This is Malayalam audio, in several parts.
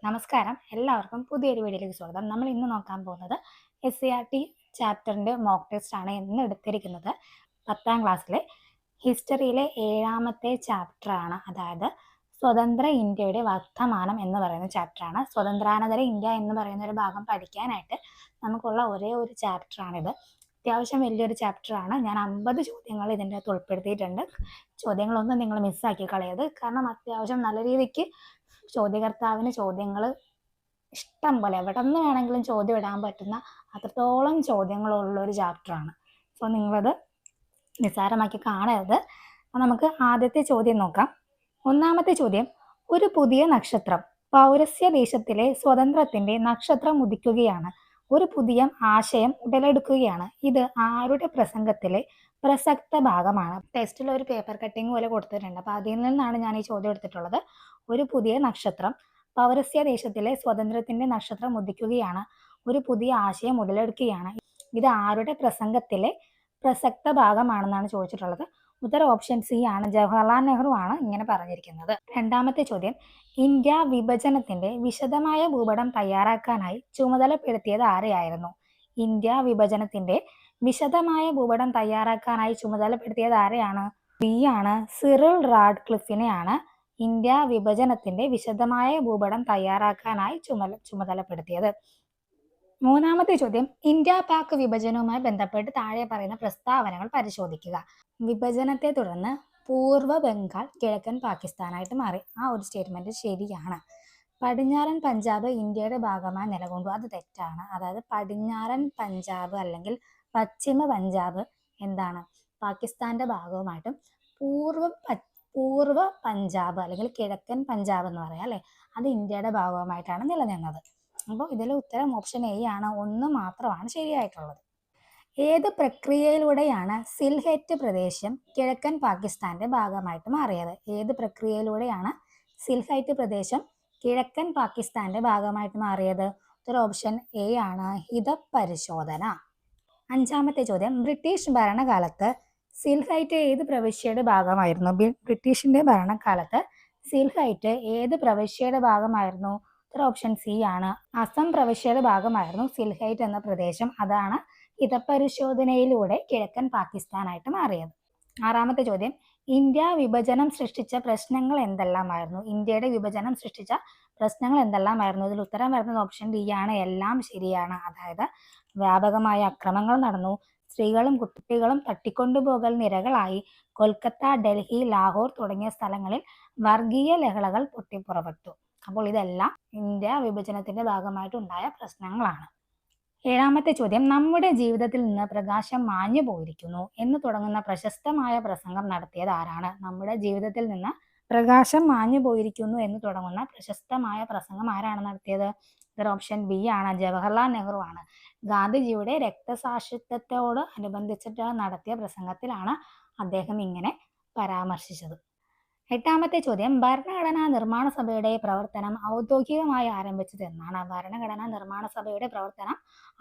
നമസ്കാരം, എല്ലാവർക്കും പുതിയൊരു വീഡിയോയിലേക്ക് സ്വാഗതം. നമ്മൾ ഇന്ന് നോക്കാൻ പോകുന്നത് SCERT ചാപ്റ്ററിൻ്റെ മോക്ക് ടെസ്റ്റ് ആണ്. ഇന്ന് എടുത്തിരിക്കുന്നത് 10ാം ക്ലാസ്സിലെ ഹിസ്റ്ററിയിലെ 7ാമത്തെ ചാപ്റ്ററാണ്. അതായത് സ്വതന്ത്ര ഇന്ത്യയുടെ വർത്തമാനം എന്ന് പറയുന്ന ചാപ്റ്ററാണ്. സ്വതന്ത്രാനന്തര ഇന്ത്യ എന്ന് പറയുന്ന ഒരു ഭാഗം പഠിക്കാനായിട്ട് നമുക്കുള്ള ഒരേ ഒരു ചാപ്റ്ററാണിത്. അത്യാവശ്യം വലിയൊരു ചാപ്റ്ററാണ്. ഞാൻ 50 ചോദ്യങ്ങൾ ഇതിൻ്റെ അകത്ത് ഉൾപ്പെടുത്തിയിട്ടുണ്ട്. ചോദ്യങ്ങളൊന്നും നിങ്ങൾ മിസ്സാക്കി കളയരുത്. കാരണം അത്യാവശ്യം നല്ല രീതിക്ക് ചോദ്യകർത്താവിന് ചോദ്യങ്ങൾ ഇഷ്ടം പോലെ എവിടെ നിന്ന് വേണമെങ്കിലും ചോദ്യം ഇടാൻ പറ്റുന്ന അത്രത്തോളം ചോദ്യങ്ങളുള്ള ഒരു ചാപ്റ്ററാണ്. സോ നിങ്ങളത് നിസ്സാരമാക്കി കാണരുത്. അപ്പം നമുക്ക് ആദ്യത്തെ ചോദ്യം നോക്കാം. ഒന്നാമത്തെ ചോദ്യം, ഒരു പുതിയ നക്ഷത്രം പൗരസ്യ ദേശത്തിലെ സ്വതന്ത്രത്തിന്റെ നക്ഷത്രം ഉദിക്കുകയാണ്. ഒരു പുതിയ ആശയം ഉടലെടുക്കുകയാണ്. ഇത് ആരുടെ പ്രസംഗത്തിലെ പ്രസക്ത ഭാഗമാണ്? ടെസ്റ്റിൽ ഒരു പേപ്പർ കട്ടിങ് പോലെ കൊടുത്തിട്ടുണ്ട്. അപ്പോൾ അതിൽ നിന്നാണ് ഞാൻ ഈ ചോദ്യം എടുത്തിട്ടുള്ളത്. ഒരു പുതിയ നക്ഷത്രം പൗരസ്യ ദേശത്തിലെ സ്വതന്ത്രത്തിന്റെ നക്ഷത്രം ഉദിക്കുകയാണ്. ഒരു പുതിയ ആശയം ഉടലെടുക്കുകയാണ്. ഇത് ആരുടെ പ്രസംഗത്തിലെ പ്രസക്ത ഭാഗമാണെന്നാണ് ചോദിച്ചിട്ടുള്ളത്. ഉത്തരം ഓപ്ഷൻ സി ആണ്. ജവഹർലാൽ നെഹ്റു ആണ് ഇങ്ങനെ പറഞ്ഞിരിക്കുന്നത്. രണ്ടാമത്തെ ചോദ്യം, ഇന്ത്യ വിഭജനത്തിന്റെ വിശദമായ ഭൂപടം തയ്യാറാക്കാനായി ചുമതലപ്പെടുത്തിയത് ആരെയായിരുന്നു? ഇന്ത്യ വിഭജനത്തിന്റെ വിശദമായ ഭൂപടം തയ്യാറാക്കാനായി ചുമതലപ്പെടുത്തിയത് ആരെയാണ്? ബി ആണ്, സിറിൽ റാഡ്ക്ലിഫിനെയാണ് ഇന്ത്യ വിഭജനത്തിന്റെ വിശദമായ ഭൂപടം തയ്യാറാക്കാനായി ചുമതലപ്പെടുത്തിയത്. മൂന്നാമത്തെ ചോദ്യം, ഇന്ത്യ പാക് വിഭജനവുമായി ബന്ധപ്പെട്ട് താഴെ പറയുന്ന പ്രസ്താവനകൾ പരിശോധിക്കുക. വിഭജനത്തെ തുടർന്ന് പൂർവ്വ ബംഗാൾ കിഴക്കൻ പാകിസ്ഥാനായിട്ട് മാറി. ആ ഒരു സ്റ്റേറ്റ്മെന്റ് ശരിയാണ്. പടിഞ്ഞാറൻ പഞ്ചാബ് ഇന്ത്യയുടെ ഭാഗമായി നിലകൊണ്ടു. അത് തെറ്റാണ്. അതായത് പടിഞ്ഞാറൻ പഞ്ചാബ് അല്ലെങ്കിൽ പശ്ചിമ പഞ്ചാബ് എന്താണ് പാകിസ്ഥാന്റെ ഭാഗവുമായിട്ടും പൂർവ്വ പഞ്ചാബ് അല്ലെങ്കിൽ കിഴക്കൻ പഞ്ചാബ് എന്ന് പറയാം അല്ലെ, അത് ഇന്ത്യയുടെ ഭാഗവുമായിട്ടാണ് നിലനിന്നത്. അപ്പോൾ ഇതിലെ ഉത്തരം ഓപ്ഷൻ എ ആണ്. ഒന്ന് മാത്രമാണ് ശരിയായിട്ടുള്ളത്. ഏത് പ്രക്രിയയിലൂടെയാണ് സിൽഹെറ്റ് പ്രദേശം കിഴക്കൻ പാകിസ്ഥാന്റെ ഭാഗമായിട്ട് മാറിയത്? ഏത് പ്രക്രിയയിലൂടെയാണ് സിൽഹെറ്റ് പ്രദേശം കിഴക്കൻ പാകിസ്ഥാന്റെ ഭാഗമായിട്ട് മാറിയത്? ഉത്തരം ഓപ്ഷൻ എ ആണ്, ഹിതപരിശോധന. അഞ്ചാമത്തെ ചോദ്യം, ബ്രിട്ടീഷ് ഭരണകാലത്ത് സിൽഹെറ്റ് ഏത് പ്രവിശ്യയുടെ ഭാഗമായിരുന്നു? ബ്രിട്ടീഷിന്റെ ഭരണകാലത്ത് സിൽഹെറ്റ് ഏത് പ്രവിശ്യയുടെ ഭാഗമായിരുന്നു? ഉത്തരം ഓപ്ഷൻ സി ആണ്, അസം പ്രവിശ്യയുടെ ഭാഗമായിരുന്നു സിൽഹെറ്റ് എന്ന പ്രദേശം. അതാണ് ഹിതപരിശോധനയിലൂടെ കിഴക്കൻ പാകിസ്ഥാനായിട്ട് മാറിയത്. ആറാമത്തെ ചോദ്യം, ഇന്ത്യ വിഭജനം സൃഷ്ടിച്ച പ്രശ്നങ്ങൾ എന്തെല്ലാമായിരുന്നു? ഇന്ത്യയുടെ വിഭജനം സൃഷ്ടിച്ച പ്രശ്നങ്ങൾ എന്തെല്ലാമായിരുന്നു? ഇതിൽ ഉത്തരം വരുന്നത് ഓപ്ഷൻ ഡി ആണ്. എല്ലാം ശരിയാണ്. അതായത് വ്യാപകമായ അക്രമങ്ങൾ നടന്നു. സ്ത്രീകളും കുട്ടികളും തട്ടിക്കൊണ്ടുപോകൽ നിരകളായി. കൊൽക്കത്ത, ഡൽഹി, ലാഹോർ തുടങ്ങിയ സ്ഥലങ്ങളിൽ വർഗീയ ലഹളകൾ പൊട്ടിപ്പുറപ്പെട്ടു. അപ്പോൾ ഇതെല്ലാം ഇന്ത്യ വിഭജനത്തിന്റെ ഭാഗമായിട്ടുണ്ടായ പ്രശ്നങ്ങളാണ്. ഏഴാമത്തെ ചോദ്യം, നമ്മുടെ ജീവിതത്തിൽ നിന്ന് പ്രകാശം മാഞ്ഞു പോയിരിക്കുന്നു എന്ന് തുടങ്ങുന്ന പ്രശസ്തമായ പ്രസംഗം നടത്തിയത് ആരാണ്? നമ്മുടെ ജീവിതത്തിൽ നിന്ന് പ്രകാശം മാഞ്ഞു പോയിരിക്കുന്നു എന്ന് തുടങ്ങുന്ന പ്രശസ്തമായ പ്രസംഗം ആരാണ് നടത്തിയത്? ഇതൊരു ഓപ്ഷൻ ബി ആണ്, ജവഹർലാൽ നെഹ്റു ആണ്. ഗാന്ധിജിയുടെ രക്തസാക്ഷിത്വത്തോട് അനുബന്ധിച്ചിട്ട് നടത്തിയ പ്രസംഗത്തിലാണ് അദ്ദേഹം ഇങ്ങനെ പരാമർശിച്ചത്. എട്ടാമത്തെ ചോദ്യം, ഭരണഘടനാ നിർമ്മാണ സഭയുടെ പ്രവർത്തനം ഔദ്യോഗികമായി ആരംഭിച്ചത് എന്നാണ്? ഭരണഘടനാ നിർമ്മാണ സഭയുടെ പ്രവർത്തനം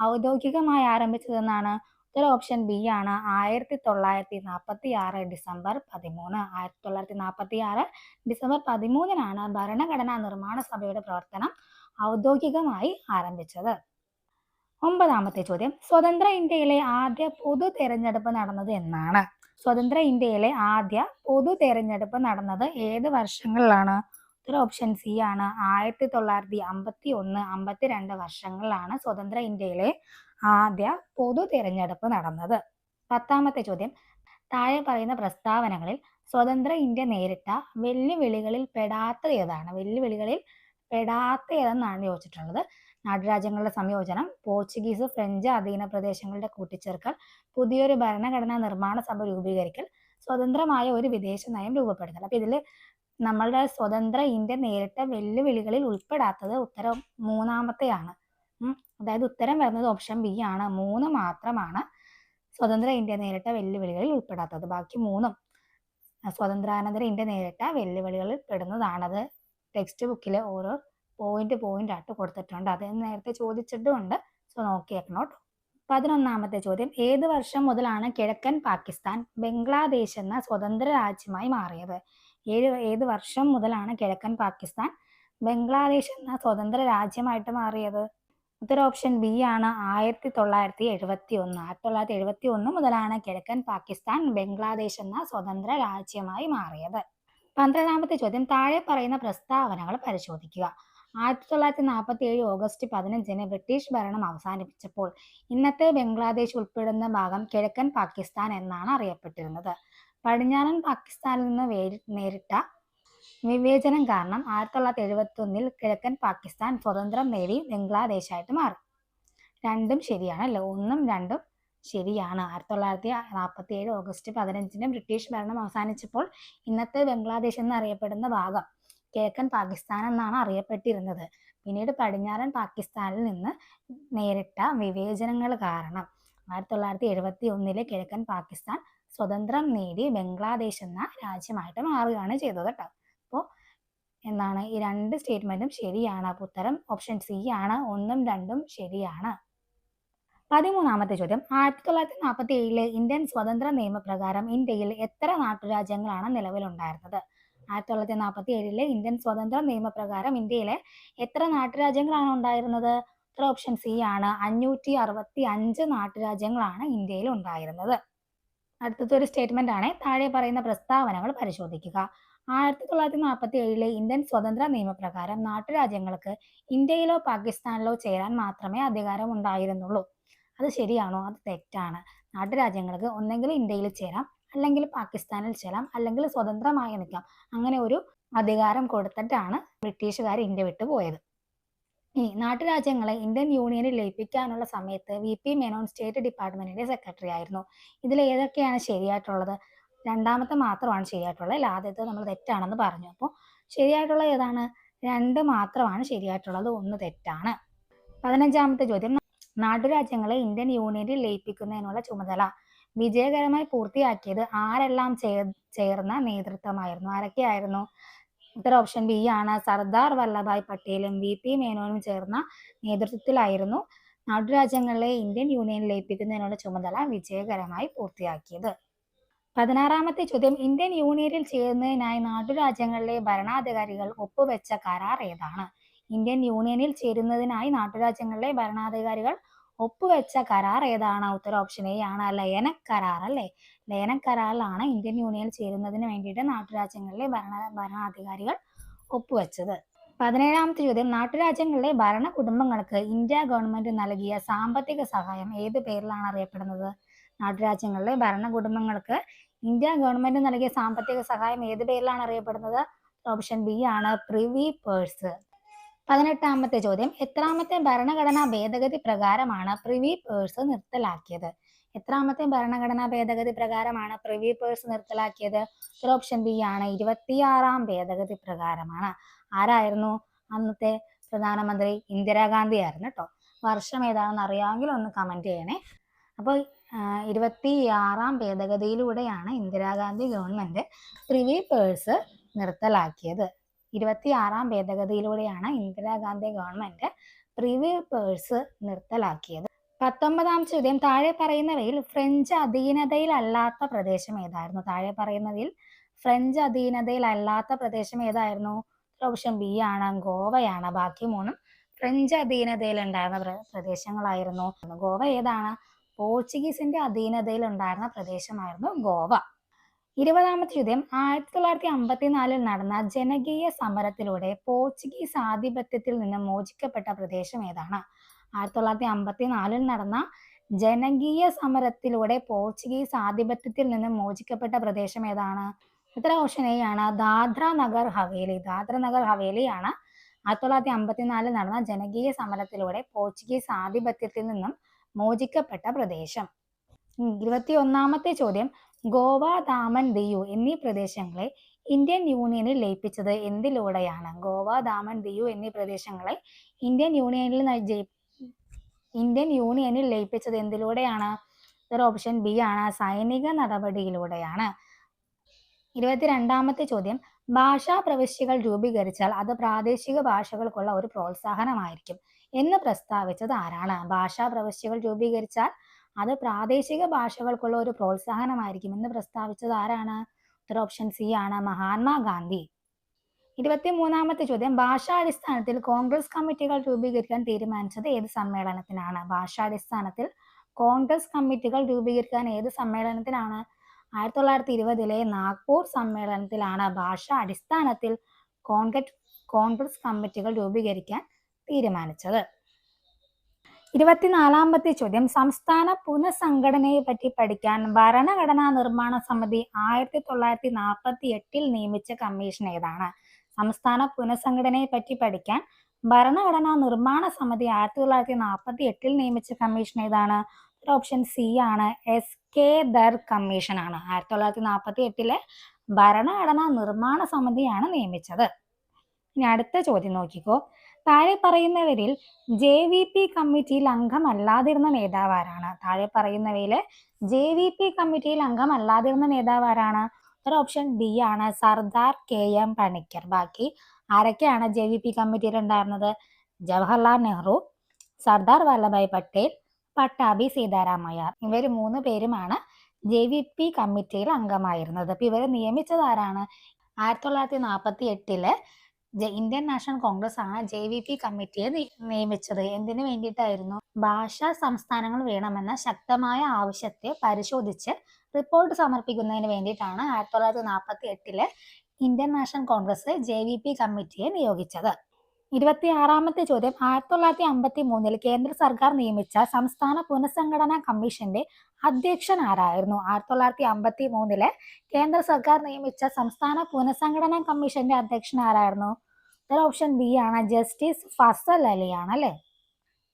ഔദ്യോഗികമായി ആരംഭിച്ചതെന്നാണ്? ഉത്തരം ഓപ്ഷൻ ബി ആണ്, 1946 ഡിസംബർ 13. 1946 ഡിസംബർ 13 ഭരണഘടനാ നിർമ്മാണ സഭയുടെ പ്രവർത്തനം ഔദ്യോഗികമായി ആരംഭിച്ചത്. ഒമ്പതാമത്തെ ചോദ്യം, സ്വതന്ത്ര ഇന്ത്യയിലെ ആദ്യ പൊതു തെരഞ്ഞെടുപ്പ് നടന്നത് എന്നാണ്? സ്വതന്ത്ര ഇന്ത്യയിലെ ആദ്യ പൊതു തെരഞ്ഞെടുപ്പ് നടന്നത് ഏത് വർഷങ്ങളിലാണ്? ഉത്തരം ഓപ്ഷൻ സി ആണ്, 1951, 52 വർഷങ്ങളിലാണ് സ്വതന്ത്ര ഇന്ത്യയിലെ ആദ്യ പൊതു തെരഞ്ഞെടുപ്പ് നടന്നത്. പത്താമത്തെ ചോദ്യം, താഴെ പറയുന്ന പ്രസ്താവനകളിൽ സ്വതന്ത്ര ഇന്ത്യ നേരിട്ട വെല്ലുവിളികളിൽ പെടാത്ത ഏതാണ്? വെല്ലുവിളികളിൽ പെടാത്ത ഏതെന്നാണ് ചോദിച്ചിട്ടുള്ളത്. നാട്ടുരാജ്യങ്ങളുടെ സംയോജനം, പോർച്ചുഗീസ് ഫ്രഞ്ച് അധീന പ്രദേശങ്ങളുടെ കൂട്ടിച്ചേർക്കൽ, പുതിയൊരു ഭരണഘടനാ നിർമ്മാണ സഭ രൂപീകരിക്കൽ, സ്വതന്ത്രമായ ഒരു വിദേശ നയം രൂപപ്പെടുത്തൽ. അപ്പൊ ഇതിൽ നമ്മളുടെ സ്വതന്ത്ര ഇന്ത്യ നേരിട്ട വെല്ലുവിളികളിൽ ഉൾപ്പെടാത്തത് ഉത്തരം മൂന്നാമത്തെയാണ്. അതായത് ഉത്തരം വരുന്നത് ഓപ്ഷൻ ബി ആണ്. 3 മാത്രമാണ് സ്വതന്ത്ര ഇന്ത്യ നേരിട്ട വെല്ലുവിളികളിൽ ഉൾപ്പെടാത്തത്. ബാക്കി 3 സ്വതന്ത്രാനന്തര ഇന്ത്യ നേരിട്ട വെല്ലുവിളികളിൽ പെടുന്നതാണത്. ടെക്സ്റ്റ് ബുക്കിൽ ഓരോ പോയിന്റ് ആയിട്ട് കൊടുത്തിട്ടുണ്ട്. അത് നേരത്തെ ചോദിച്ചിട്ടുമുണ്ട്. സോ നോക്കിയേക്കണം കേട്ടോ. 11ാമത്തെ ചോദ്യം, ഏത് വർഷം മുതലാണ് കിഴക്കൻ പാകിസ്ഥാൻ ബംഗ്ലാദേശ് എന്ന സ്വതന്ത്ര രാജ്യമായി മാറിയത്? ഏത് വർഷം മുതലാണ് കിഴക്കൻ പാകിസ്ഥാൻ ബംഗ്ലാദേശ് എന്ന സ്വതന്ത്ര രാജ്യമായിട്ട് മാറിയത്? ഉത്തര ഓപ്ഷൻ ബി ആണ് 1971. 1971 മുതലാണ് കിഴക്കൻ പാകിസ്ഥാൻ ബംഗ്ലാദേശ് എന്ന സ്വതന്ത്ര രാജ്യമായി മാറിയത്. 12ാമത്തെ ചോദ്യം, താഴെ പറയുന്ന പ്രസ്താവനകൾ പരിശോധിക്കുക. 1947 ഓഗസ്റ്റ് 15-ന് ബ്രിട്ടീഷ് ഭരണം അവസാനിപ്പിച്ചപ്പോൾ ഇന്നത്തെ ബംഗ്ലാദേശ് ഉൾപ്പെടുന്ന ഭാഗം കിഴക്കൻ പാകിസ്ഥാൻ എന്നാണ് അറിയപ്പെട്ടിരുന്നത്. പടിഞ്ഞാറൻ പാകിസ്ഥാനിൽ നിന്ന് നേരിട്ട വിവേചനം കാരണം 1971-ൽ കിഴക്കൻ പാകിസ്ഥാൻ സ്വതന്ത്രം നേടി ബംഗ്ലാദേശായിട്ട് മാറി. രണ്ടും ശരിയാണ് അല്ലേ? 1ഉം 2ഉം ശരിയാണ്. 1947 ഓഗസ്റ്റ് 15-ന് ബ്രിട്ടീഷ് ഭരണം അവസാനിച്ചപ്പോൾ ഇന്നത്തെ ബംഗ്ലാദേശ് എന്നറിയപ്പെടുന്ന ഭാഗം കിഴക്കൻ പാകിസ്ഥാൻ എന്നാണ് അറിയപ്പെട്ടിരുന്നത്. പിന്നീട് പടിഞ്ഞാറൻ പാകിസ്ഥാനിൽ നിന്ന് നേരിട്ട വിവേചനങ്ങൾ കാരണം 1971-ലെ കിഴക്കൻ പാകിസ്ഥാൻ സ്വതന്ത്രം നേടി ബംഗ്ലാദേശ് എന്ന രാജ്യമായിട്ട് മാറുകയാണ് ചെയ്തത് കേട്ടോ. അപ്പോൾ എന്താണ്, ഈ 2 സ്റ്റേറ്റ്മെന്റും ശരിയാണ്. അപ്പോൾ ഉത്തരം ഓപ്ഷൻ സി ആണ്. 1ഉം 2ഉം ശരിയാണ്. 13ാമത്തെ ചോദ്യം, 1947-ലെ ഇന്ത്യൻ സ്വതന്ത്ര നിയമപ്രകാരം ഇന്ത്യയിൽ എത്ര നാട്ടുരാജ്യങ്ങളാണ് നിലവിലുണ്ടായിരുന്നത്? 1947-ലെ ഇന്ത്യൻ സ്വതന്ത്ര നിയമപ്രകാരം ഇന്ത്യയിലെ എത്ര നാട്ടുരാജ്യങ്ങളാണ് ഉണ്ടായിരുന്നത്? ഉത്തര ഓപ്ഷൻ സി ആണ്. 565 നാട്ടുരാജ്യങ്ങളാണ് ഇന്ത്യയിൽ ഉണ്ടായിരുന്നത്. അടുത്തൊരു സ്റ്റേറ്റ്മെന്റ് ആണ്, താഴെ പറയുന്ന പ്രസ്താവനകൾ പരിശോധിക്കുക. 1947-ലെ ഇന്ത്യൻ സ്വതന്ത്ര നിയമപ്രകാരം നാട്ടുരാജ്യങ്ങൾക്ക് ഇന്ത്യയിലോ പാകിസ്ഥാനിലോ ചേരാൻ മാത്രമേ അധികാരം ഉണ്ടായിരുന്നുള്ളൂ. അത് ശരിയാണോ? അത് തെറ്റാണ്. നാട്ടുരാജ്യങ്ങൾക്ക് ഒന്നെങ്കിൽ ഇന്ത്യയിൽ ചേരാം, അല്ലെങ്കിൽ പാകിസ്ഥാനിൽ ചേരാം, അല്ലെങ്കിൽ സ്വതന്ത്രമായി നിൽക്കാം. അങ്ങനെ ഒരു അധികാരം കൊടുത്തിട്ടാണ് ബ്രിട്ടീഷുകാർ ഇന്ത്യ വിട്ടു പോയത്. ഈ നാട്ടുരാജ്യങ്ങളെ ഇന്ത്യൻ യൂണിയനിൽ ലയിപ്പിക്കാനുള്ള സമയത്ത് VP മേനോൻ സ്റ്റേറ്റ് ഡിപ്പാർട്ട്മെന്റിന്റെ സെക്രട്ടറി ആയിരുന്നു. ഇതിൽ ഏതൊക്കെയാണ് ശരിയായിട്ടുള്ളത്? 2ാമത്തെ മാത്രമാണ് ശരിയായിട്ടുള്ളത്. ആദ്യത്തെ നമ്മൾ തെറ്റാണെന്ന് പറഞ്ഞു. അപ്പോൾ ശരിയായിട്ടുള്ള ഏതാണ്? 2 മാത്രമാണ് ശരിയായിട്ടുള്ളത്, 1 തെറ്റാണ്. 15ാമത്തെ ചോദ്യം, നാട്ടുരാജ്യങ്ങളെ ഇന്ത്യൻ യൂണിയനിൽ ലയിപ്പിക്കുന്നതിനുള്ള ചുമതല വിജയകരമായി പൂർത്തിയാക്കിയത് ആരെല്ലാം ചേർന്ന നേതൃത്വമായിരുന്നു? ആരൊക്കെയായിരുന്നു? ഉത്തര ഓപ്ഷൻ ബി ആണ്. സർദാർ വല്ലഭായ് പട്ടേലും VP മേനോനും ചേർന്ന നേതൃത്വത്തിലായിരുന്നു നാട്ടുരാജ്യങ്ങളെ ഇന്ത്യൻ യൂണിയനിൽ ലയിപ്പിക്കുന്നതിനുള്ള ചുമതല വിജയകരമായി പൂർത്തിയാക്കിയത്. 16ാമത്തെ ചോദ്യം, ഇന്ത്യൻ യൂണിയനിൽ ചേരുന്നതിനായി നാട്ടുരാജ്യങ്ങളിലെ ഭരണാധികാരികൾ ഒപ്പുവെച്ച കരാർ ഏതാണ്? ഇന്ത്യൻ യൂണിയനിൽ ചേരുന്നതിനായി നാട്ടുരാജ്യങ്ങളിലെ ഭരണാധികാരികൾ ഒപ്പുവെച്ച കരാർ ഏതാണ്? ഉത്തര ഓപ്ഷൻ എ ആണ്. ലയന കരാർ അല്ലേ? ലയന കരാറിലാണ് ഇന്ത്യൻ യൂണിയനിൽ ചേരുന്നതിന് വേണ്ടിയിട്ട് നാട്ടുരാജ്യങ്ങളിലെ ഭരണാധികാരികൾ ഒപ്പുവെച്ചത്. 17ാമത്തെ ചോദ്യം, നാട്ടുരാജ്യങ്ങളിലെ ഭരണ കുടുംബങ്ങൾക്ക് ഇന്ത്യ ഗവൺമെന്റ് നൽകിയ സാമ്പത്തിക സഹായം ഏത് പേരിലാണ് അറിയപ്പെടുന്നത്? നാട്ടുരാജ്യങ്ങളിലെ ഭരണ കുടുംബങ്ങൾക്ക് ഇന്ത്യ ഗവൺമെന്റ് നൽകിയ സാമ്പത്തിക സഹായം ഏത് പേരിലാണ് അറിയപ്പെടുന്നത്? ഓപ്ഷൻ ബി ആണ്. Privy purse. 18ാമത്തെ ചോദ്യം, എത്രാമത്തെ ഭരണഘടനാ ഭേദഗതി പ്രകാരമാണ് പ്രിവി പേഴ്സ് നിർത്തലാക്കിയത്? എത്രാമത്തെ ഭരണഘടനാ ഭേദഗതി പ്രകാരമാണ് പ്രിവി പേഴ്സ് നിർത്തലാക്കിയത്? ഓപ്ഷൻ ബി ആണ്. 26ാം ഭേദഗതി പ്രകാരമാണ്. ആരായിരുന്നു അന്നത്തെ പ്രധാനമന്ത്രി? ഇന്ദിരാഗാന്ധി ആയിരുന്നു കേട്ടോ. വർഷം ഏതാണെന്ന് അറിയാമെങ്കിൽ ഒന്ന് കമന്റ് ചെയ്യണേ. അപ്പോൾ 26ാം ഭേദഗതിയിലൂടെയാണ് Indira Gandhi government privy purse നിർത്തലാക്കിയത്. 26ാം ഭേദഗതിയിലൂടെയാണ് Indira Gandhi government privy purse നിർത്തലാക്കിയത്. 19ാം ചോദ്യം, താഴെ പറയുന്നവയിൽ ഫ്രഞ്ച് അധീനതയിലല്ലാത്ത പ്രദേശം ഏതായിരുന്നു? താഴെ പറയുന്നതിൽ ഫ്രഞ്ച് അധീനതയിലല്ലാത്ത പ്രദേശം ഏതായിരുന്നു? ഓപ്ഷൻ ബി ആണ്. ഗോവയാണ്. ബാക്കി 3ഉം ഫ്രഞ്ച് അധീനതയിൽ ഉണ്ടായിരുന്ന പ്രദേശങ്ങളായിരുന്നു. ഗോവ ഏതാണ്? പോർച്ചുഗീസിന്റെ അധീനതയിൽ ഉണ്ടായിരുന്ന പ്രദേശമായിരുന്നു ഗോവ. 20ാമത്തെ ചോദ്യം, 1954-ൽ നടന്ന ജനകീയ സമരത്തിലൂടെ പോർച്ചുഗീസ് ആധിപത്യത്തിൽ നിന്ന് മോചിക്കപ്പെട്ട പ്രദേശം ഏതാണ്? 1954-ൽ നടന്ന ജനകീയ സമരത്തിലൂടെ പോർച്ചുഗീസ് ആധിപത്യത്തിൽ നിന്ന് മോചിക്കപ്പെട്ട പ്രദേശം ഏതാണ്? ഉത്തര ഓപ്ഷൻ എ ആണ്. ദാദ്ര നഗർ ഹവേലി. ദാദ്ര നഗർ ഹവേലിയാണ് 1954-ൽ നടന്ന ജനകീയ സമരത്തിലൂടെ പോർച്ചുഗീസ് ആധിപത്യത്തിൽ നിന്നും മോചിക്കപ്പെട്ട പ്രദേശം. 21ാമത്തെ ചോദ്യം, ഗോവ, ദാമൻ, ദിയു എന്നീ പ്രദേശങ്ങളെ ഇന്ത്യൻ യൂണിയനിൽ ലയിപ്പിച്ചത് എന്തിലൂടെയാണ്? ഗോവ, ദാമൻ, ദിയു എന്നീ പ്രദേശങ്ങളെ ഇന്ത്യൻ യൂണിയനിൽ ലയിപ്പിച്ചത് എന്തിലൂടെയാണ്? ഓപ്ഷൻ ബി ആണ്. സൈനിക നടപടിയിലൂടെയാണ്. 22ാമത്തെ ചോദ്യം, ഭാഷാ പ്രവിശ്യകൾ രൂപീകരിച്ചാൽ അത് പ്രാദേശിക ഭാഷകൾക്കുള്ള ഒരു പ്രോത്സാഹനമായിരിക്കും എന്ന് പ്രസ്താവിച്ചത് ആരാണ്? ഭാഷാ പ്രവിശ്യകൾ രൂപീകരിച്ചാൽ അത് പ്രാദേശിക ഭാഷകൾക്കുള്ള ഒരു പ്രോത്സാഹനമായിരിക്കും എന്ന് പ്രസ്താവിച്ചത് ആരാണ്? ഉത്തര ഓപ്ഷൻ സി ആണ്. മഹാത്മാഗാന്ധി. 23-ാമത്തെ ചോദ്യം, ഭാഷാടിസ്ഥാനത്തിൽ കോൺഗ്രസ് കമ്മിറ്റികൾ രൂപീകരിക്കാൻ തീരുമാനിച്ചത് ഏത് സമ്മേളനത്തിനാണ്? ഭാഷാടിസ്ഥാനത്തിൽ കോൺഗ്രസ് കമ്മിറ്റികൾ രൂപീകരിക്കാൻ ഏത് സമ്മേളനത്തിലാണ്? 1920 നാഗ്പൂർ സമ്മേളനത്തിലാണ് ഭാഷാ അടിസ്ഥാനത്തിൽ കോൺഗ്രസ് കമ്മിറ്റികൾ രൂപീകരിക്കാൻ തീരുമാനിച്ചത്. 24-ാമത്തെ ചോദ്യം, സംസ്ഥാന പുനഃസംഘടനയെ പറ്റി പഠിക്കാൻ ഭരണഘടനാ നിർമ്മാണ സമിതി 1948 നിയമിച്ച കമ്മീഷൻ ഏതാണ്? സംസ്ഥാന പുനഃസംഘടനയെ പറ്റി പഠിക്കാൻ ഭരണഘടനാ നിർമ്മാണ സമിതി 1948 നിയമിച്ച കമ്മീഷൻ ഏതാണ്? ഓപ്ഷൻ സി ആണ്, SK ദർ കമ്മീഷൻ ആണ്. 1948 ഭരണഘടനാ നിർമ്മാണ സമിതിയാണ് നിയമിച്ചത്. ഇനി അടുത്ത ചോദ്യം നോക്കിക്കോ. താഴെ പറയുന്നവരിൽ JVP കമ്മിറ്റിയിൽ അംഗമല്ലാതിരുന്ന നേതാവ് ആരാണ്? താഴെ പറയുന്നവയില് JVP കമ്മിറ്റിയിൽ അംഗമല്ലാതിരുന്ന നേതാവ് ആരാണ്? ഓപ്ഷൻ ഡി ആണ്, സർദാർ KM പണിക്കർ. ബാക്കി ആരൊക്കെയാണ് JVP കമ്മിറ്റിയിൽ ഉണ്ടായിരുന്നത്? ജവഹർലാൽ നെഹ്റു, സർദാർ വല്ലഭായ് പട്ടേൽ, പട്ടാഭി സീതാരാമയ്യ. ഇവർ 3 പേരുമാണ് JVP കമ്മിറ്റിയിൽ അംഗമായിരുന്നത്. അപ്പൊ ഇവരെ നിയമിച്ചത് ആരാണ്? 1948 ഇന്ത്യൻ നാഷണൽ കോൺഗ്രസ് ആണ് JVP കമ്മിറ്റിയെ നിയമിച്ചത്. എന്തിനു വേണ്ടിയിട്ടായിരുന്നു? ഭാഷാ സംസ്ഥാനങ്ങൾ വേണമെന്ന ശക്തമായ ആവശ്യത്തെ പരിശോധിച്ച് റിപ്പോർട്ട് സമർപ്പിക്കുന്നതിന് വേണ്ടിയിട്ടാണ് 1948 ഇന്ത്യൻ നാഷണൽ കോൺഗ്രസ് JVP കമ്മിറ്റിയെ നിയോഗിച്ചത്. 26-ാമത്തെ ചോദ്യം, 1953 കേന്ദ്ര സർക്കാർ നിയമിച്ച സംസ്ഥാന പുനഃസംഘടനാ കമ്മീഷന്റെ അധ്യക്ഷൻ ആരായിരുന്നു? 1953 കേന്ദ്ര സർക്കാർ നിയമിച്ച സംസ്ഥാന പുനഃസംഘടനാ കമ്മീഷന്റെ അധ്യക്ഷൻ ആരായിരുന്നു? ഓപ്ഷൻ ബി ആണ്, ജസ്റ്റിസ് ഫസൽ അലി ആണ് അല്ലെ.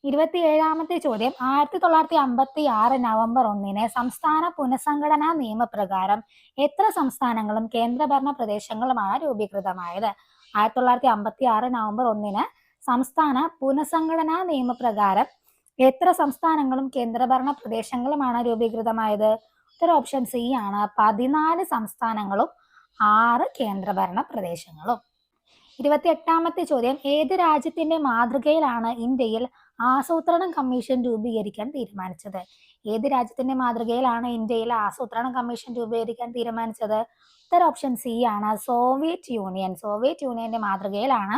27-ാമത്തെ ചോദ്യം, 1956 നവംബർ 1 സംസ്ഥാന പുനഃസംഘടനാ നിയമപ്രകാരം എത്ര സംസ്ഥാനങ്ങളും കേന്ദ്രഭരണ പ്രദേശങ്ങളുമാണ് രൂപീകൃതമായത്? 1956 നവംബർ 1 സംസ്ഥാന പുനഃസംഘടനാ നിയമപ്രകാരം എത്ര സംസ്ഥാനങ്ങളും കേന്ദ്രഭരണ പ്രദേശങ്ങളുമാണ് രൂപീകൃതമായത്? ഓപ്ഷൻ സി ആണ്, 14 സംസ്ഥാനങ്ങളും 6 കേന്ദ്രഭരണ പ്രദേശങ്ങളും. 28-ാമത്തെ ചോദ്യം, ഏത് രാജ്യത്തിന്റെ മാതൃകയിലാണ് ഇന്ത്യയിൽ ആസൂത്രണ കമ്മീഷൻ രൂപീകരിക്കാൻ തീരുമാനിച്ചത്? ഏത് രാജ്യത്തിന്റെ മാതൃകയിലാണ് ഇന്ത്യയിൽ ആസൂത്രണ കമ്മീഷൻ രൂപീകരിക്കാൻ തീരുമാനിച്ചത്? ഓപ്ഷൻ സി ആണ്, സോവിയറ്റ് യൂണിയൻ. സോവിയറ്റ് യൂണിയന്റെ മാതൃകയിലാണ്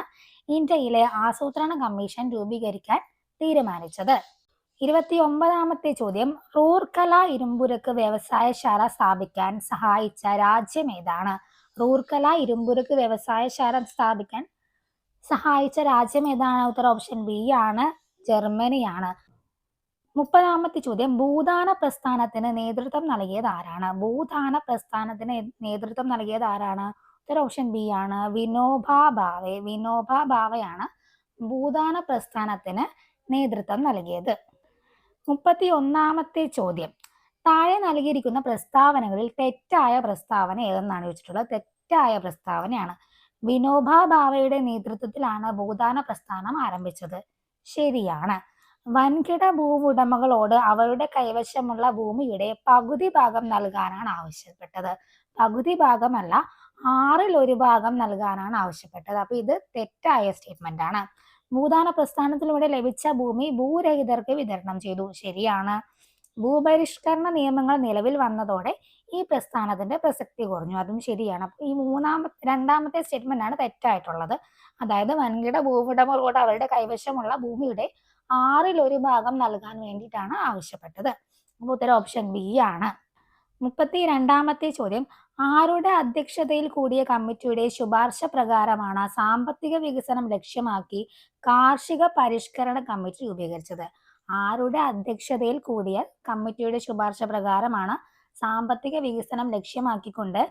ഇന്ത്യയിലെ ആസൂത്രണ കമ്മീഷൻ രൂപീകരിക്കാൻ തീരുമാനിച്ചത്. 29-ാമത്തെ ചോദ്യം, റൂർക്കല ഇരുമ്പുരുക്ക് വ്യവസായശാല സ്ഥാപിക്കാൻ സഹായിച്ച രാജ്യം ഏതാണ്? റൂർക്കല ഇരുമ്പുരുക്ക് വ്യവസായശാല സ്ഥാപിക്കാൻ സഹായിച്ച രാജ്യം ഏതാണ്? ഓപ്ഷൻ ബി ആണ്, ജർമ്മനിയാണ്. 30-ാമത്തെ ചോദ്യം, ഭൂദാന പ്രസ്ഥാനത്തിന് നേതൃത്വം നൽകിയത് ആരാണ്? ഭൂദാന പ്രസ്ഥാനത്തിന് നേതൃത്വം നൽകിയത് ആരാണ്? ഓപ്ഷൻ ബി ആണ്, വിനോബാ ഭാവെ. വിനോബാ ഭാവെയാണ് ഭൂദാന പ്രസ്ഥാനത്തിന് നേതൃത്വം നൽകിയത്. 31-ാമത്തെ ചോദ്യം, താഴെ നൽകിയിരിക്കുന്ന പ്രസ്താവനകളിൽ തെറ്റായ പ്രസ്താവന ഏതെന്നാണ് ചോദിച്ചിട്ടുള്ളത്? തെറ്റായ പ്രസ്താവനയാണ്. വിനോബാ ഭാവെയുടെ നേതൃത്വത്തിലാണ് ഭൂദാന പ്രസ്ഥാനം ആരംഭിച്ചത്. ശരിയാണ്. വൻകിട ഭൂവുടമകളോട് അവരുടെ കൈവശമുള്ള ഭൂമിയുടെ പകുതി ഭാഗം നൽകാനാണ് ആവശ്യപ്പെട്ടത്. പകുതി ഭാഗമല്ല, 1/6 ഭാഗം നൽകാനാണ് ആവശ്യപ്പെട്ടത്. അപ്പൊ ഇത് തെറ്റായ സ്റ്റേറ്റ്മെന്റ് ആണ്. ഭൂദാന പ്രസ്ഥാനത്തിലൂടെ ലഭിച്ച ഭൂമി ഭൂരഹിതർക്ക് വിതരണം ചെയ്തു. ശരിയാണ്. ഭൂപരിഷ്കരണ നിയമങ്ങൾ നിലവിൽ വന്നതോടെ ഈ പ്രസ്ഥാനത്തിന്റെ പ്രസക്തി കുറഞ്ഞു. അതും ശരിയാണ്. അപ്പൊ ഈ 2-ാമത്തെ സ്റ്റേറ്റ്മെന്റ് ആണ് തെറ്റായിട്ടുള്ളത്. അതായത് വൻകിട ഭൂവുടമകളോട് അവരുടെ കൈവശമുള്ള ഭൂമിയുടെ 1/6 ഭാഗം നൽകാൻ വേണ്ടിയിട്ടാണ് ആവശ്യപ്പെട്ടത്. അപ്പോൾ ഉത്തരം ഓപ്ഷൻ ബി ആണ്. 32-ാമത്തെ ചോദ്യം, ആരുടെ അധ്യക്ഷതയിൽ കൂടിയ കമ്മിറ്റിയുടെ ശുപാർശ പ്രകാരമാണ് സാമ്പത്തിക വികസനം ലക്ഷ്യമാക്കി കാർഷിക പരിഷ്കരണ കമ്മിറ്റി രൂപീകരിച്ചത്? ആരുടെ അധ്യക്ഷതയിൽ കൂടിയ കമ്മിറ്റിയുടെ ശുപാർശ പ്രകാരമാണ് സാമ്പത്തിക വികസനം ലക്ഷ്യമാക്കിക്കൊണ്ട്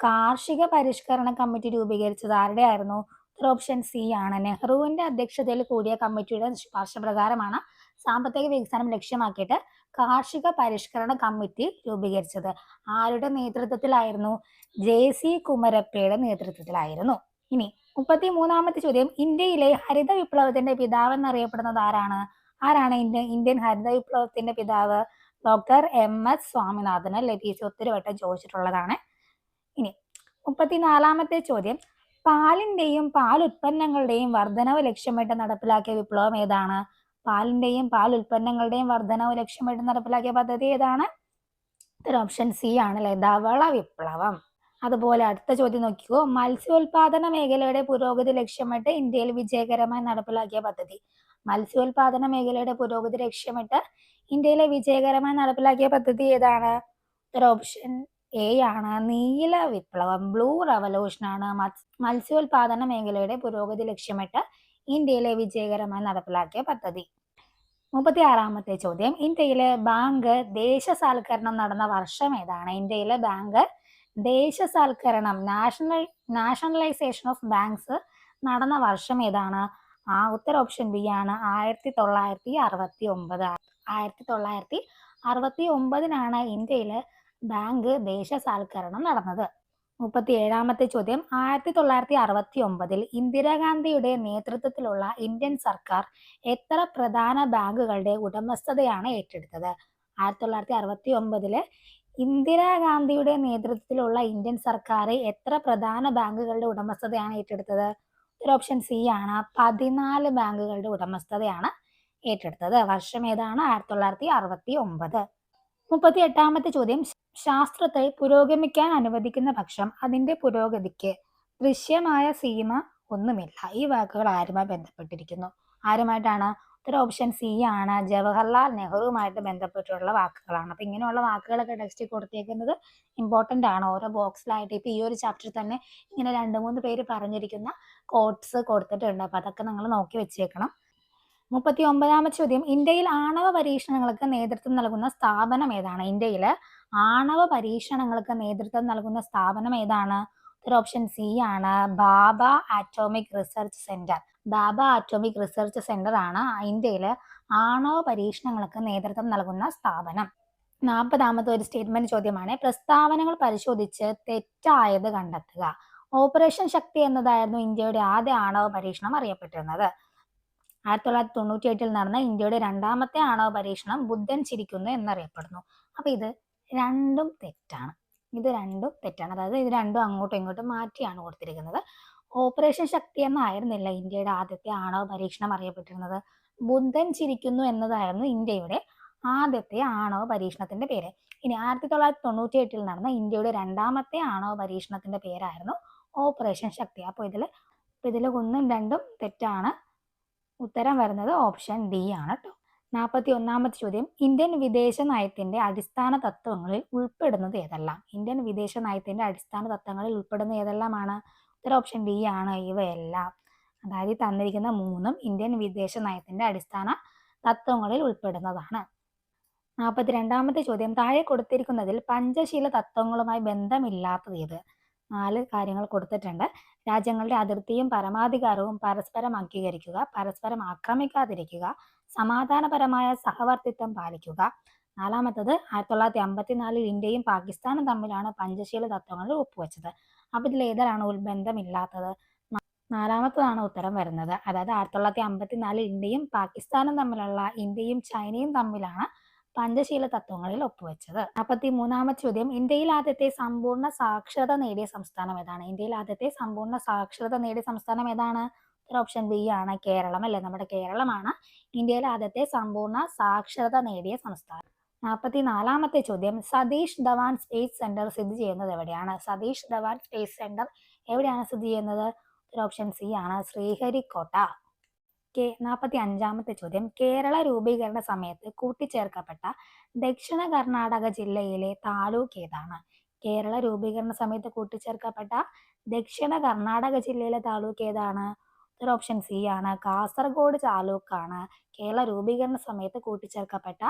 കാർഷിക പരിഷ്കരണ കമ്മിറ്റി രൂപീകരിച്ചത്? ആരുടെ ആയിരുന്നു? ഓപ്ഷൻ സി ആണ്, നെഹ്റുവിന്റെ അധ്യക്ഷതയിൽ കൂടിയ കമ്മിറ്റിയുടെ ശുപാർശ പ്രകാരമാണ് സാമ്പത്തിക വികസനം ലക്ഷ്യമാക്കിയിട്ട് കാർഷിക പരിഷ്കരണ കമ്മിറ്റി രൂപീകരിച്ചത്. ആരുടെ നേതൃത്വത്തിലായിരുന്നു? JC കുമരപ്പയുടെ നേതൃത്വത്തിലായിരുന്നു. ഇനി 33-ാമത്തെ ചോദ്യം, ഇന്ത്യയിലെ ഹരിത വിപ്ലവത്തിന്റെ പിതാവ് എന്നറിയപ്പെടുന്നത് ആരാണ്? ആരാണ് ഇന്ത്യൻ ഹരിത വിപ്ലവത്തിന്റെ പിതാവ്? ഡോക്ടർ MS സ്വാമിനാഥൻ അല്ലെ. PC ഒത്തിരി വട്ടം ചോദിച്ചിട്ടുള്ളതാണ്. ഇനി 34-ാമത്തെ ചോദ്യം, പാലിന്റെയും പാൽ ഉൽപ്പന്നങ്ങളുടെയും വർധനവ് ലക്ഷ്യമിട്ട് നടപ്പിലാക്കിയ വിപ്ലവം ഏതാണ്? പാലിന്റെയും പാൽ ഉൽപ്പന്നങ്ങളുടെയും വർധനവ് ലക്ഷ്യമിട്ട് നടപ്പിലാക്കിയ പദ്ധതി ഏതാണ്? ഓപ്ഷൻ സി ആണ്, ധവള വിപ്ലവം. അതുപോലെ അടുത്ത ചോദ്യം നോക്കിക്കോ, മത്സ്യോൽപാദന മേഖലയുടെ പുരോഗതി ലക്ഷ്യമിട്ട് ഇന്ത്യയിൽ വിജയകരമായി നടപ്പിലാക്കിയ പദ്ധതി. മത്സ്യോൽപാദന മേഖലയുടെ പുരോഗതി ലക്ഷ്യമിട്ട് ഇന്ത്യയിലെ വിജയകരമായി നടപ്പിലാക്കിയ പദ്ധതി ഏതാണ്? ഒരു ഓപ്ഷൻ എ ആണ് നീല വിപ്ലവം, ബ്ലൂ റവല്യൂഷൻ ആണ് മത്സ്യോൽപാദന മേഖലയുടെ പുരോഗതി ലക്ഷ്യമിട്ട് ഇന്ത്യയിലെ വിജയകരമായി നടപ്പിലാക്കിയ പദ്ധതി. 36ാമത്തെ ചോദ്യം, ഇന്ത്യയിലെ ബാങ്ക് ദേശസാൽക്കരണം നടന്ന വർഷം ഏതാണ്? ഇന്ത്യയിലെ ബാങ്ക് ദേശസാൽക്കരണം, നാഷണലൈസേഷൻ ഓഫ് ബാങ്ക്സ് നടന്ന വർഷം ഏതാണ്? ഉത്തര ഓപ്ഷൻ ബി ആണ് 1969. 1969 ഇന്ത്യയിലെ ബാങ്ക് ദേശസാൽക്കരണം നടന്നത്. 37ാമത്തെ ചോദ്യം, 1969 ഇന്ദിരാഗാന്ധിയുടെ നേതൃത്വത്തിലുള്ള ഇന്ത്യൻ സർക്കാർ എത്ര പ്രധാന ബാങ്കുകളുടെ ഉടമസ്ഥതയാണ് ഏറ്റെടുത്തത്? 1969 ഇന്ദിരാഗാന്ധിയുടെ നേതൃത്വത്തിലുള്ള ഇന്ത്യൻ സർക്കാർ എത്ര പ്രധാന ബാങ്കുകളുടെ ഉടമസ്ഥതയാണ് ഏറ്റെടുത്തത്? ഒരു ഓപ്ഷൻ സി ആണ് 14 ബാങ്കുകളുടെ ഉടമസ്ഥതയാണ് ഏറ്റെടുത്തത്. വർഷം ഏതാണ്? 1969. 38ാമത്തെ ചോദ്യം, ശാസ്ത്രത്തെ പുരോഗമിക്കാൻ അനുവദിക്കുന്ന പക്ഷം അതിന്റെ പുരോഗതിക്ക് ദൃശ്യമായ സീമ ഒന്നുമില്ല. ഈ വാക്കുകൾ ആരുമായി ബന്ധപ്പെട്ടിരിക്കുന്നു? ആരുമായിട്ടാണ്? ഉത്തര ഓപ്ഷൻ സി ആണ് ജവഹർലാൽ നെഹ്റുവുമായിട്ട് ബന്ധപ്പെട്ടുള്ള വാക്കുകളാണ്. അപ്പൊ ഇങ്ങനെയുള്ള വാക്കുകളൊക്കെ ടെക്സ്റ്റിൽ കൊടുത്തേക്കുന്നത് ഇമ്പോർട്ടന്റ് ആണ്. ഓരോ ബോക്സിലായിട്ട് ഇപ്പൊ ഈ ഒരു ചാപ്റ്റർ തന്നെ ഇങ്ങനെ 2-3 പേര് പറഞ്ഞിരിക്കുന്ന കോട്സ് കൊടുത്തിട്ടുണ്ട്. അപ്പൊ അതൊക്കെ നിങ്ങൾ നോക്കി വെച്ചേക്കണം. 39ാമത്തെ ചോദ്യം, ഇന്ത്യയിൽ ആണവ പരീക്ഷണങ്ങൾക്ക് നേതൃത്വം നൽകുന്ന സ്ഥാപനം ഏതാണ്? ഇന്ത്യയിൽ ആണവ പരീക്ഷണങ്ങൾക്ക് നേതൃത്വം നൽകുന്ന സ്ഥാപനം ഏതാണ്? ഒരു ഓപ്ഷൻ സി ആണ് Bhabha atomic research centre. Bhabha atomic research centre ആണ് ഇന്ത്യയിൽ ആണവ പരീക്ഷണങ്ങൾക്ക് നേതൃത്വം നൽകുന്ന സ്ഥാപനം. 40ാമത്തെ ഒരു സ്റ്റേറ്റ്മെന്റ് ചോദ്യമാണ്, പ്രസ്താവനകൾ പരിശോധിച്ച് തെറ്റായത് കണ്ടെത്തുക. ഓപ്പറേഷൻ ശക്തി എന്നതായിരുന്നു ഇന്ത്യയുടെ ആദ്യ ആണവ പരീക്ഷണം അറിയപ്പെട്ടിരുന്നത്. 1998 നടന്ന ഇന്ത്യയുടെ രണ്ടാമത്തെ ആണവ പരീക്ഷണം ബുദ്ധൻ ചിരിക്കുന്നു എന്നറിയപ്പെടുന്നു. അപ്പൊ ഇത് രണ്ടും തെറ്റാണ്. അതായത് ഇത് രണ്ടും അങ്ങോട്ടും ഇങ്ങോട്ടും മാറ്റിയാണ് കൊടുത്തിരിക്കുന്നത്. ഓപ്പറേഷൻ ശക്തി എന്നായിരുന്നില്ല ഇന്ത്യയുടെ ആദ്യത്തെ ആണവ പരീക്ഷണം അറിയപ്പെട്ടിരുന്നത്. ബുദ്ധൻ ചിരിക്കുന്നു എന്നതായിരുന്നു ഇന്ത്യയുടെ ആദ്യത്തെ ആണവ പരീക്ഷണത്തിന്റെ പേര്. ഇനി 1998 നടന്ന ഇന്ത്യയുടെ രണ്ടാമത്തെ ആണവ പരീക്ഷണത്തിന്റെ പേരായിരുന്നു ഓപ്പറേഷൻ ശക്തി. അപ്പൊ ഇതിൽ ഒന്നും രണ്ടും തെറ്റാണ്. ഉത്തരം വരുന്നത് ഓപ്ഷൻ ഡി ആണ് കേട്ടോ. 41ാമത്തെ ചോദ്യം, ഇന്ത്യൻ വിദേശ നയത്തിന്റെ അടിസ്ഥാന തത്വങ്ങളിൽ ഉൾപ്പെടുന്നത് ഏതെല്ലാം? ഇന്ത്യൻ വിദേശ നയത്തിന്റെ അടിസ്ഥാന തത്വങ്ങളിൽ ഉൾപ്പെടുന്ന ഏതെല്ലാമാണ്? ഉത്തരം ഓപ്ഷൻ ഡി ആണ് ഇവയെല്ലാം. അതായത് തന്നിരിക്കുന്ന മൂന്നും ഇന്ത്യൻ വിദേശ നയത്തിന്റെ അടിസ്ഥാന തത്വങ്ങളിൽ ഉൾപ്പെടുന്നതാണ്. 42ാമത്തെ ചോദ്യം, താഴെ കൊടുത്തിരിക്കുന്നതിൽ പഞ്ചശീല തത്വങ്ങളുമായി ബന്ധമില്ലാത്തത് ഏത്? 4 കാര്യങ്ങൾ കൊടുത്തിട്ടുണ്ട്. രാജ്യങ്ങളുടെ അതിർത്തിയും പരമാധികാരവും പരസ്പരം അംഗീകരിക്കുക, പരസ്പരം ആക്രമിക്കാതിരിക്കുക, സമാധാനപരമായ സഹവർത്തിത്വം പാലിക്കുക. 4ാമത്തത് 1954 ഇന്ത്യയും പാകിസ്ഥാനും തമ്മിലാണ് പഞ്ചശീല തത്വങ്ങളിൽ ഒപ്പുവെച്ചത്. അപ്പൊ ഇതിൽ ഏതാണ് ബന്ധമില്ലാത്തത്? 4ാമത്തതാണ് ഉത്തരം വരുന്നത്. അതായത് 1954 ഇന്ത്യയും പാകിസ്ഥാനും തമ്മിലുള്ള, ഇന്ത്യയും ചൈനയും തമ്മിലാണ് പഞ്ചശീല തത്വങ്ങളിൽ ഒപ്പുവെച്ചത്. 43ാമത്തെ ചോദ്യം, ഇന്ത്യയിൽ ആദ്യത്തെ സമ്പൂർണ്ണ സാക്ഷരത നേടിയ സംസ്ഥാനം ഏതാണ്? ഇന്ത്യയിൽ ആദ്യത്തെ സമ്പൂർണ്ണ സാക്ഷരത നേടിയ സംസ്ഥാനം ഏതാണ്? ഓപ്ഷൻ ബി ആണ് കേരളം. അല്ലെ, നമ്മുടെ കേരളമാണ് ഇന്ത്യയിലെ ആദ്യത്തെ സമ്പൂർണ്ണ സാക്ഷരത നേടിയ സംസ്ഥാനം. 44ാമത്തെ ചോദ്യം, സതീഷ് ധവാൻ സ്പേസ് സെന്റർ സ്ഥിതി ചെയ്യുന്നത് എവിടെയാണ്? സതീഷ് ധവാൻ സ്പേസ് സെന്റർ എവിടെയാണ് സ്ഥിതി ചെയ്യുന്നത്? ഓപ്ഷൻ സി ആണ് ശ്രീഹരിക്കോട്ട. 45ാമത്തെ ചോദ്യം, കേരള രൂപീകരണ സമയത്ത് കൂട്ടിച്ചേർക്കപ്പെട്ട ദക്ഷിണ കർണാടക ജില്ലയിലെ താലൂക്ക് ഏതാണ്? കേരള രൂപീകരണ സമയത്ത് കൂട്ടിച്ചേർക്കപ്പെട്ട ദക്ഷിണ കർണാടക ജില്ലയിലെ താലൂക്ക് ഏതാണ്? ഓപ്ഷൻ സി ആണ് കാസർഗോഡ് താലൂക്കാണ് കേരള രൂപീകരണ സമയത്ത് കൂട്ടിച്ചേർക്കപ്പെട്ട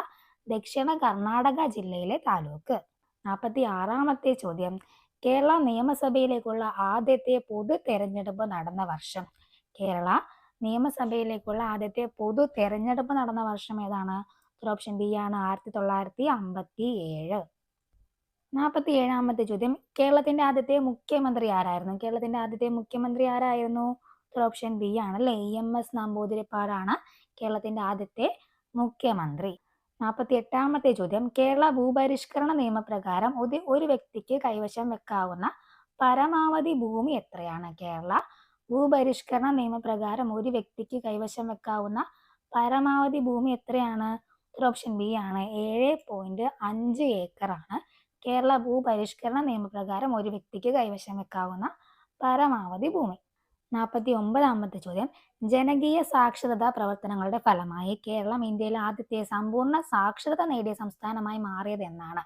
ദക്ഷിണ കർണാടക ജില്ലയിലെ താലൂക്ക്. 46ാമത്തെ ചോദ്യം, കേരള നിയമസഭയിലേക്കുള്ള ആദ്യത്തെ പൊതു തെരഞ്ഞെടുപ്പ് നടന്ന വർഷം? കേരള നിയമസഭയിലേക്കുള്ള ആദ്യത്തെ പൊതു തെരഞ്ഞെടുപ്പ് നടന്ന വർഷം ഏതാണ്? ഓപ്ഷൻ ബി ആണ് 1957. 47ാമത്തെ ചോദ്യം, കേരളത്തിന്റെ ആദ്യത്തെ മുഖ്യമന്ത്രി ആരായിരുന്നു? കേരളത്തിന്റെ ആദ്യത്തെ മുഖ്യമന്ത്രി ആരായിരുന്നു? ഓപ്ഷൻ ബി ആണ് അല്ലെ, EMS നമ്പൂതിരിപ്പാടാണ് കേരളത്തിന്റെ ആദ്യത്തെ മുഖ്യമന്ത്രി. 48ാമത്തെ ചോദ്യം, കേരള ഭൂപരിഷ്കരണ നിയമപ്രകാരം ഒരു വ്യക്തിക്ക് കൈവശം വെക്കാവുന്ന പരമാവധി ഭൂമി എത്രയാണ്? കേരള ഭൂപരിഷ്കരണ നിയമപ്രകാരം ഒരു വ്യക്തിക്ക് കൈവശം വെക്കാവുന്ന പരമാവധി ഭൂമി എത്രയാണ്? ഓപ്ഷൻ ബി ആണ് 7.5 ഏക്കർ ആണ് കേരള ഭൂപരിഷ്കരണ നിയമപ്രകാരം ഒരു വ്യക്തിക്ക് കൈവശം വെക്കാവുന്ന പരമാവധി ഭൂമി. 49ാമത്തെ ചോദ്യം, ജനകീയ സാക്ഷരതാ പ്രവർത്തനങ്ങളുടെ ഫലമായി കേരളം ഇന്ത്യയിലെ ആദ്യത്തെ സമ്പൂർണ്ണ സാക്ഷരത നേടിയ സംസ്ഥാനമായി മാറിയത് എന്നാണ്?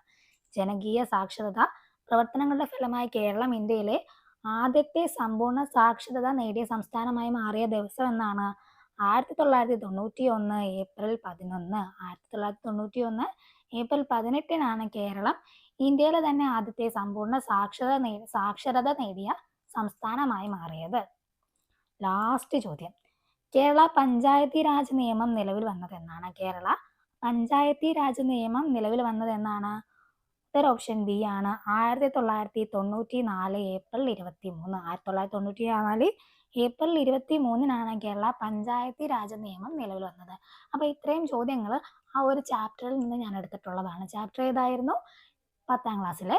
ജനകീയ സാക്ഷരതാ പ്രവർത്തനങ്ങളുടെ ഫലമായി കേരളം ഇന്ത്യയിലെ ആദ്യത്തെ സമ്പൂർണ്ണ സാക്ഷരത നേടിയ സംസ്ഥാനമായി മാറിയ ദിവസം എന്നാണ്? 1991 ഏപ്രിൽ 11. 1991 ഏപ്രിൽ 18 കേരളം ഇന്ത്യയിലെ തന്നെ ആദ്യത്തെ സമ്പൂർണ്ണ സാക്ഷരത നേടിയ സംസ്ഥാനമായി മാറിയത്. ലാസ്റ്റ് ചോദ്യം, കേരള പഞ്ചായത്തി രാജ് നിയമം നിലവിൽ വന്നത് എന്നാണ്? കേരള പഞ്ചായത്തി രാജ് നിയമം നിലവിൽ വന്നത് എന്നാണ്? ഉത്തരം ഓപ്ഷൻ ബി ആണ്. 1994 ഏപ്രിൽ 23. 1994 ഏപ്രിൽ 23 കേരള പഞ്ചായത്തി രാജ് നിയമം നിലവിൽ വന്നത്. അപ്പോൾ ഇത്രയും ചോദ്യങ്ങൾ ആ ഒരു ചാപ്റ്ററിൽ നിന്ന് ഞാൻ എടുത്തിട്ടുള്ളതാണ്. ചാപ്റ്റർ ഏതായിരുന്നു? 10ാം ക്ലാസ്സിലെ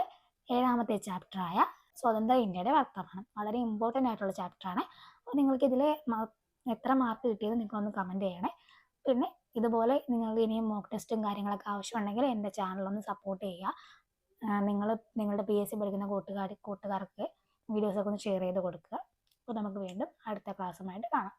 7ാമത്തെ ചാപ്റ്ററായ സ്വതന്ത്ര ഇന്ത്യയുടെ വർത്തമാനം. വളരെ ഇമ്പോർട്ടൻ്റ് ആയിട്ടുള്ള ചാപ്റ്ററാണ്. അപ്പോൾ നിങ്ങൾക്ക് ഇതിൽ എത്ര മാർക്ക് കിട്ടിയത് നിങ്ങളൊന്ന് കമൻറ്റ് ചെയ്യണേ. പിന്നെ ഇതുപോലെ നിങ്ങൾക്ക് ഇനിയും മോക്ക് ടെസ്റ്റും കാര്യങ്ങളൊക്കെ ആവശ്യമുണ്ടെങ്കിൽ എൻ്റെ ചാനലൊന്ന് സപ്പോർട്ട് ചെയ്യുക. നിങ്ങളുടെ PSC പഠിക്കുന്ന കൂട്ടുകാർക്ക് വീഡിയോസൊക്കെ ഒന്ന് ഷെയർ ചെയ്ത് കൊടുക്കുക. അപ്പോൾ നമുക്ക് വീണ്ടും അടുത്ത ക്ലാസ്സുമായിട്ട് കാണാം.